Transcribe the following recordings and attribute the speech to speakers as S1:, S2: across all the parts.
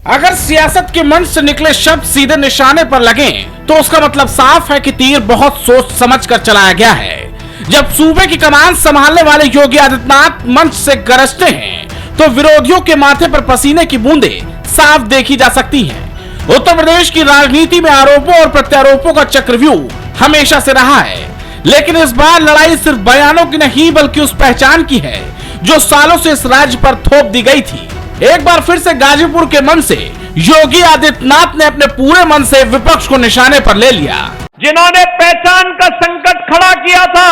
S1: अगर सियासत के मंच से निकले शब्द सीधे निशाने पर लगे तो उसका मतलब साफ है कि तीर बहुत सोच समझ कर चलाया गया है। जब सूबे की कमान संभालने वाले योगी आदित्यनाथ मंच से गरजते हैं तो विरोधियों के माथे पर पसीने की बूंदें साफ देखी जा सकती हैं। उत्तर प्रदेश की राजनीति में आरोपों और प्रत्यारोपों का चक्रव्यूह हमेशा से रहा है, लेकिन इस बार लड़ाई सिर्फ बयानों की नहीं बल्कि उस पहचान की है जो सालों से इस राज्य पर थोप दी गई थी। एक बार फिर से गाजीपुर के मन से योगी आदित्यनाथ ने अपने पूरे मन से विपक्ष को निशाने पर ले लिया।
S2: जिन्होंने पहचान का संकट खड़ा किया था,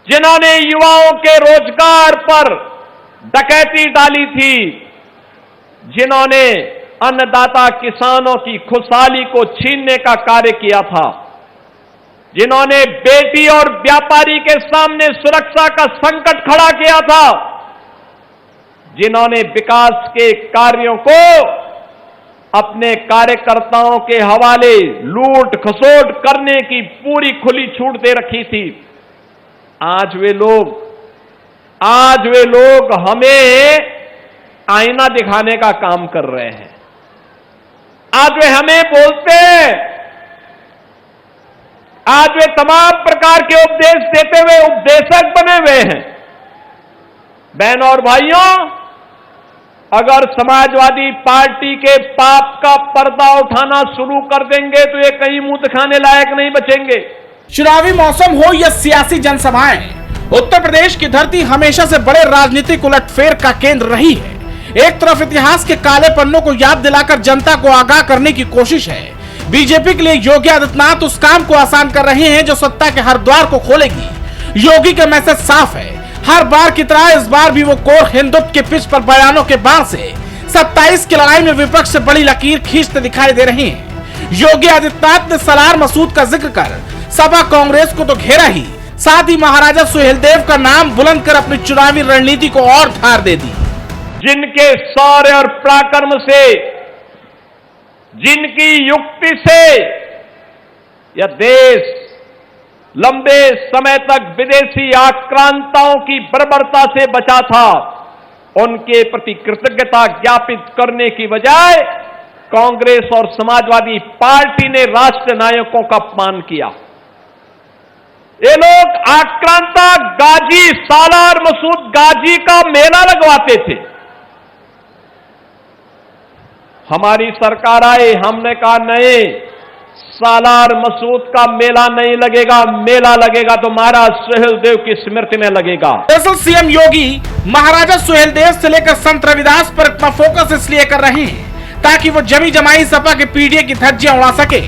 S2: जिन्होंने युवाओं के रोजगार पर डकैती डाली थी, जिन्होंने अन्नदाता किसानों की खुशहाली को छीनने का कार्य किया था, जिन्होंने बेटी और व्यापारी के सामने सुरक्षा का संकट खड़ा किया था, जिन्होंने विकास के कार्यों को अपने कार्यकर्ताओं के हवाले लूट खसोट करने की पूरी खुली छूट दे रखी थी, आज वे लोग हमें आईना दिखाने का काम कर रहे हैं। आज वे हमें बोलते हैं, आज वे तमाम प्रकार के उपदेश देते हुए उपदेशक बने हुए हैं। बहनों और भाइयों, अगर समाजवादी पार्टी के पाप का पर्दा उठाना शुरू कर देंगे तो ये कहीं मुंह दिखाने लायक नहीं बचेंगे।
S1: चुनावी मौसम हो या सियासी जनसभाएं, उत्तर प्रदेश की धरती हमेशा से बड़े राजनीतिक उलटफेर का केंद्र रही है। एक तरफ इतिहास के काले पन्नों को याद दिलाकर जनता को आगाह करने की कोशिश है। बीजेपी के लिए योगी आदित्यनाथ उस काम को आसान कर रहे हैं जो सत्ता के हर द्वार को खोलेगी। योगी का मैसेज साफ है, हर बार की तरह इस बार भी वो कोर हिंदुत्व के पिच पर बयानों के बाण से 27 की लड़ाई में विपक्ष से बड़ी लकीर खींचते दिखाई दे रहे हैं। योगी आदित्यनाथ ने सलार मसूद का जिक्र कर सपा कांग्रेस को तो घेरा ही, साथ ही महाराजा सुहेलदेव का नाम बुलंद कर अपनी चुनावी रणनीति को और धार दे दी।
S2: जिनके शौर्य और पराक्रम से, जिनकी युक्ति से यह देश लंबे समय तक विदेशी आक्रांताओं की बर्बरता से बचा था, उनके प्रति कृतज्ञता ज्ञापित करने की बजाय कांग्रेस और समाजवादी पार्टी ने राष्ट्र नायकों का अपमान किया। ये लोग आक्रांता गाजी, सालार मसूद गाजी का मेला लगवाते थे। हमारी सरकार आई, हमने कहा नहीं, सालार मसूद का मेला नहीं लगेगा, मेला लगेगा तो महाराज सुहेलदेव की स्मृति में लगेगा।
S1: दरअसल सीएम योगी महाराजा सुहेलदेव से लेकर संत रविदास पर इतना फोकस इसलिए कर रहे हैं ताकि वो जमी जमाई सपा के पीडीए की धज्जियां उड़ा सके।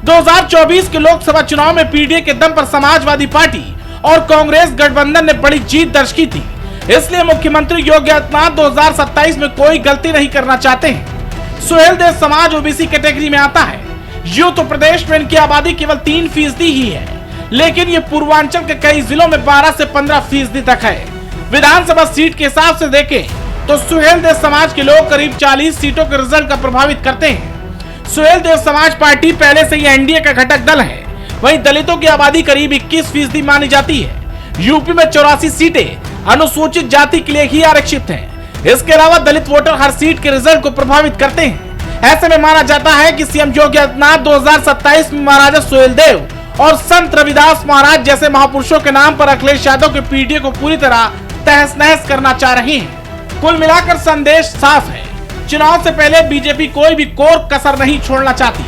S1: 2024 के लोकसभा चुनाव में पीडीए के दम पर समाजवादी पार्टी और कांग्रेस गठबंधन ने बड़ी जीत दर्ज की थी, इसलिए मुख्यमंत्री योगी आदित्यनाथ 2027 में कोई गलती नहीं करना चाहते हैं। सुहेलदेव समाज ओबीसी कैटेगरी में आता है। यूं तो प्रदेश में इनकी आबादी केवल 3% ही है, लेकिन ये पूर्वांचल के कई जिलों में 12 से 15% तक है। विधानसभा सीट के हिसाब से देखें तो सुहेलदेव समाज के लोग करीब 40 सीटों के रिजल्ट का प्रभावित करते हैं। सुहेलदेव समाज पार्टी पहले से ही एनडीए का घटक दल है। वहीं दलितों की आबादी करीब 21% मानी जाती है। यूपी में 84 सीटें अनुसूचित जाति के लिए ही आरक्षित हैं। इसके अलावा दलित वोटर हर सीट के रिजल्ट को प्रभावित करते हैं। ऐसे में माना जाता है कि सीएम योगी आदित्यनाथ 2027 में महाराजा सुहेलदेव और संत रविदास महाराज जैसे महापुरुषों के नाम पर अखिलेश यादव के पीडीए को पूरी तरह तहस नहस करना चाह रहे हैं। कुल मिलाकर संदेश साफ है, चुनाव से पहले बीजेपी कोई भी कोर कसर नहीं छोड़ना चाहती।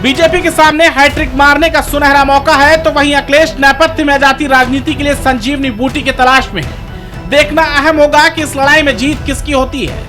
S1: बीजेपी के सामने हैट्रिक मारने का सुनहरा मौका है, तो वहीं अखिलेश नेपथ्य में जाती राजनीति के लिए संजीवनी बूटी की तलाश में है। देखना अहम होगा कि इस लड़ाई में जीत किसकी होती है।